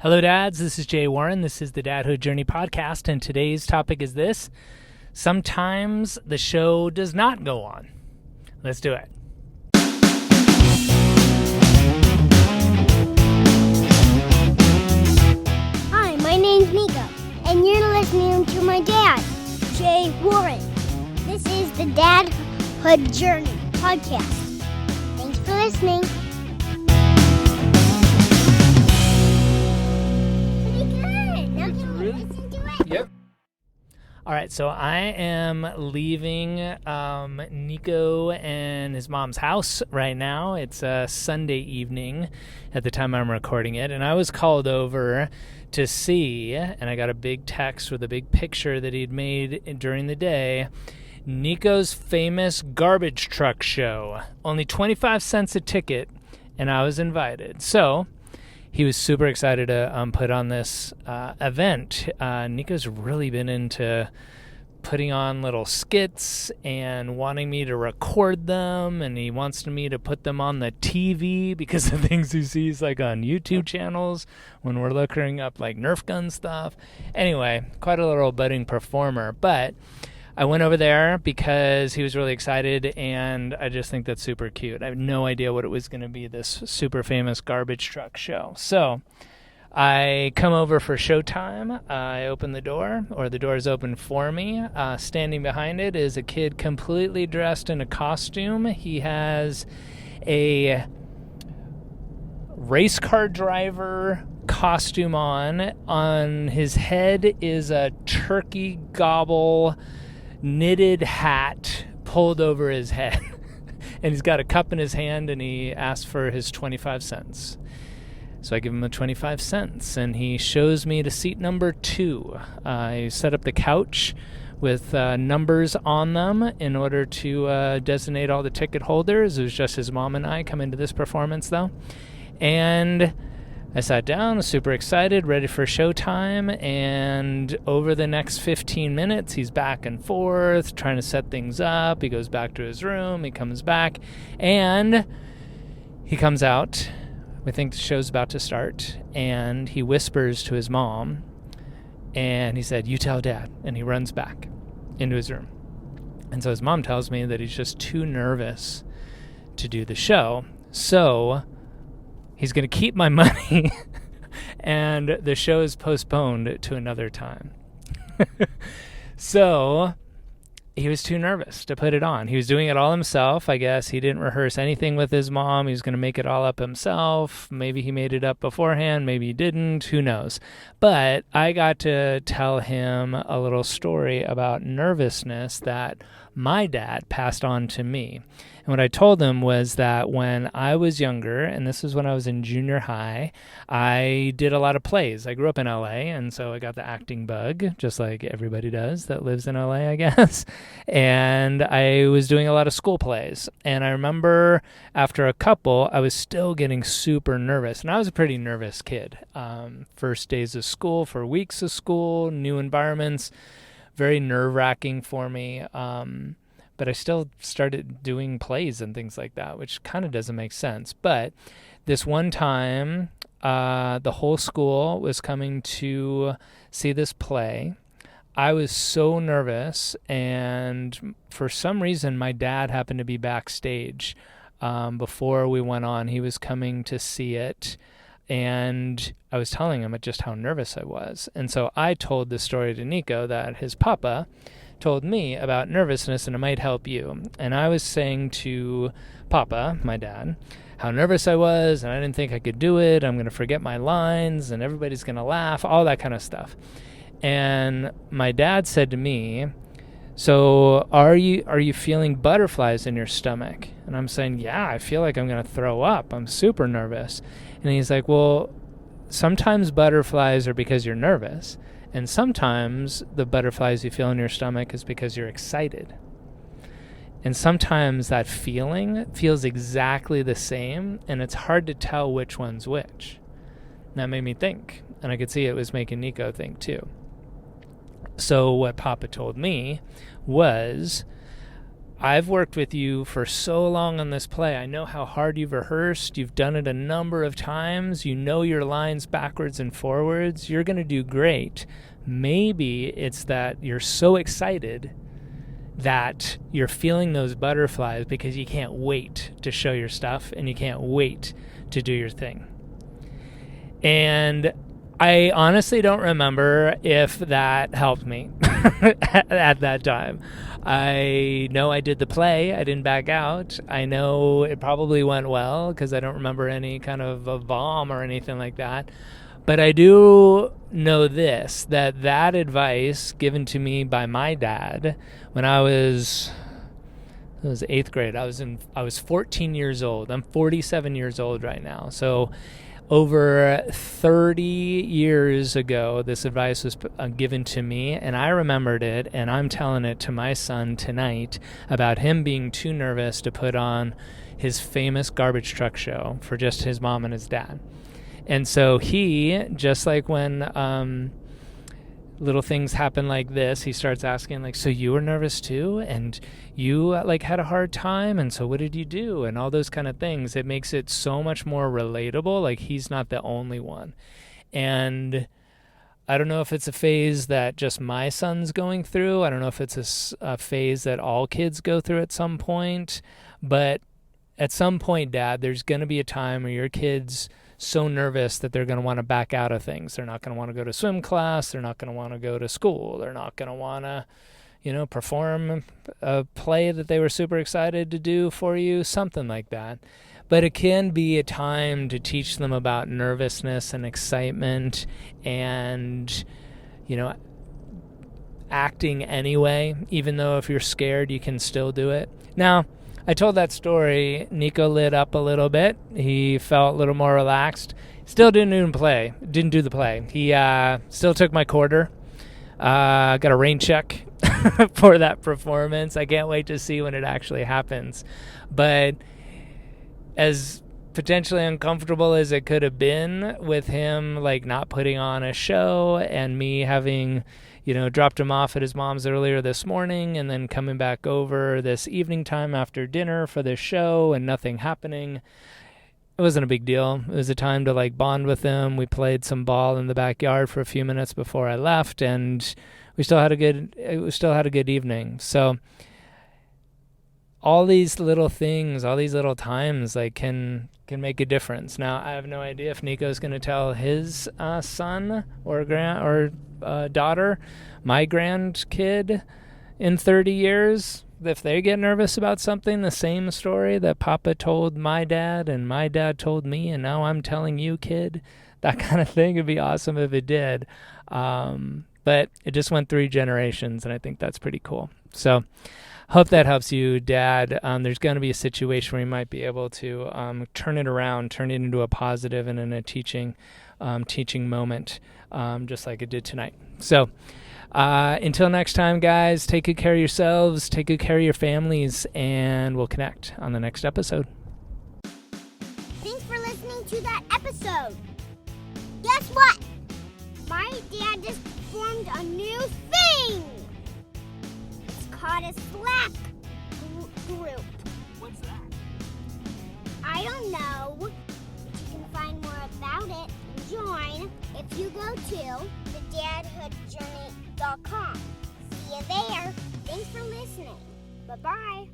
Hello, dads. This is Jay Warren. This is the Dadhood Journey podcast, and today's topic is this. Sometimes the show does not go on. Let's do it. Hi, my name's Niko, and you're listening to my dad, Jay Warren. This is the Dadhood Journey podcast. Thanks for listening. Yep. All right, so I am leaving Niko and his mom's house right now. It's a Sunday evening at the time I'm recording it, and I was called over to see, and I got a big text with a big picture that he'd made during the day, Niko's famous garbage truck show. Only 25 cents a ticket, and I was invited. So he was super excited to put on this event. Niko's really been into putting on little skits and wanting me to record them, and he wants me to put them on the TV because of things he sees like on YouTube channels when we're looking up like Nerf gun stuff. Anyway, quite a little budding performer, but I went over there because he was really excited, and I just think that's super cute. I have no idea what it was going to be, this super famous garbage truck show. So I come over for showtime. I open the door, or the door is open for me. Standing behind it is a kid completely dressed in a costume. He has a race car driver costume on. On his head is a turkey gobble knitted hat pulled over his head. And he's got a cup in his hand, and he asks for his 25 cents. So I give him the 25 cents, and he shows me to seat number 2. I set up the couch with numbers on them in order to designate all the ticket holders. It was just his mom and I come into this performance, though. And I sat down, super excited, ready for showtime, and over the next 15 minutes, he's back and forth, trying to set things up. He goes back to his room, he comes back, and he comes out. We think the show's about to start, and he whispers to his mom, and he said, "You tell Dad," and he runs back into his room. And so his mom tells me that he's just too nervous to do the show, so he's going to keep my money, and the show is postponed to another time. So he was too nervous to put it on. He was doing it all himself, I guess. He didn't rehearse anything with his mom. He was going to make it all up himself. Maybe he made it up beforehand. Maybe he didn't. Who knows? But I got to tell him a little story about nervousness that my dad passed on to me. And what I told him was that when I was younger, and this is when I was in junior high, I did a lot of plays. I grew up in LA, and so I got the acting bug, just like everybody does that lives in LA, I guess. And I was doing a lot of school plays. And I remember after a couple, I was still getting super nervous. And I was a pretty nervous kid. First days of school, for weeks of school, new environments, very nerve-wracking for me. But I still started doing plays and things like that, which kind of doesn't make sense. But this one time, the whole school was coming to see this play. I was so nervous, and for some reason, my dad happened to be backstage before we went on. He was coming to see it, and I was telling him just how nervous I was. And so I told this story to Niko that his papa told me about nervousness and it might help you. And I was saying to Papa, my dad, how nervous I was, and I didn't think I could do it. I'm going to forget my lines, and everybody's going to laugh, all that kind of stuff. And my dad said to me, "So are you feeling butterflies in your stomach?" And I'm saying, "Yeah, I feel like I'm going to throw up. I'm super nervous." And he's like, "Well, sometimes butterflies are because you're nervous. And sometimes the butterflies you feel in your stomach is because you're excited. And sometimes that feeling feels exactly the same, and it's hard to tell which one's which." And that made me think, and I could see it was making Niko think too. So what Papa told me was, I've worked with you for so long on this play. I know how hard you've rehearsed. You've done it a number of times. You know your lines backwards and forwards. You're going to do great. Maybe it's that you're so excited that you're feeling those butterflies because you can't wait to show your stuff and you can't wait to do your thing. And I honestly don't remember if that helped me at that time. I know I did the play. I didn't back out. I know it probably went well because I don't remember any kind of a bomb or anything like that. But I do know this, that advice given to me by my dad when it was 8th grade. I was 14 years old. I'm 47 years old right now. So over 30 years ago, this advice was given to me, and I remembered it, and I'm telling it to my son tonight about him being too nervous to put on his famous garbage truck show for just his mom and his dad. And so he, just like when little things happen like this, he starts asking, like, so you were nervous too? And you, like, had a hard time? And so what did you do? And all those kind of things. It makes it so much more relatable. Like, he's not the only one. And I don't know if it's a phase that just my son's going through. I don't know if it's a phase that all kids go through at some point. But at some point, Dad, there's going to be a time where your kid's so nervous that they're going to want to back out of things. They're not going to want to go to swim class. They're not going to want to go to school. They're not going to want to, perform a play that they were super excited to do for you, something like that. But it can be a time to teach them about nervousness and excitement and, acting anyway, even though if you're scared, you can still do it. Now, I told that story. Niko lit up a little bit. He felt a little more relaxed. Still didn't do the play. He still took my quarter. Got a rain check for that performance. I can't wait to see when it actually happens. But as potentially uncomfortable as it could have been with him, like, not putting on a show and me having dropped him off at his mom's earlier this morning and then coming back over this evening time after dinner for this show and nothing happening. It wasn't a big deal. It was a time to, like, bond with him. We played some ball in the backyard for a few minutes before I left, and we still had a good evening. So all these little things, all these little times, like, can make a difference. Now, I have no idea if Niko's going to tell his son or daughter, my grandkid, in 30 years, if they get nervous about something, the same story that Papa told my dad and my dad told me, and now I'm telling you, kid, that kind of thing. Would be awesome if it did. But it just went 3 generations, and I think that's pretty cool. So hope that helps you, Dad. There's going to be a situation where you might be able to turn it around, turn it into a positive and in a teaching moment, just like it did tonight. So until next time, guys, take good care of yourselves, take good care of your families, and we'll connect on the next episode. Thanks for listening to that episode. Guess what? My dad just formed a new thing. It's called a Slack group. What's that? I don't know. But you can find more about it and join if you go to thedadhoodjourney.com. See you there. Thanks for listening. Bye-bye.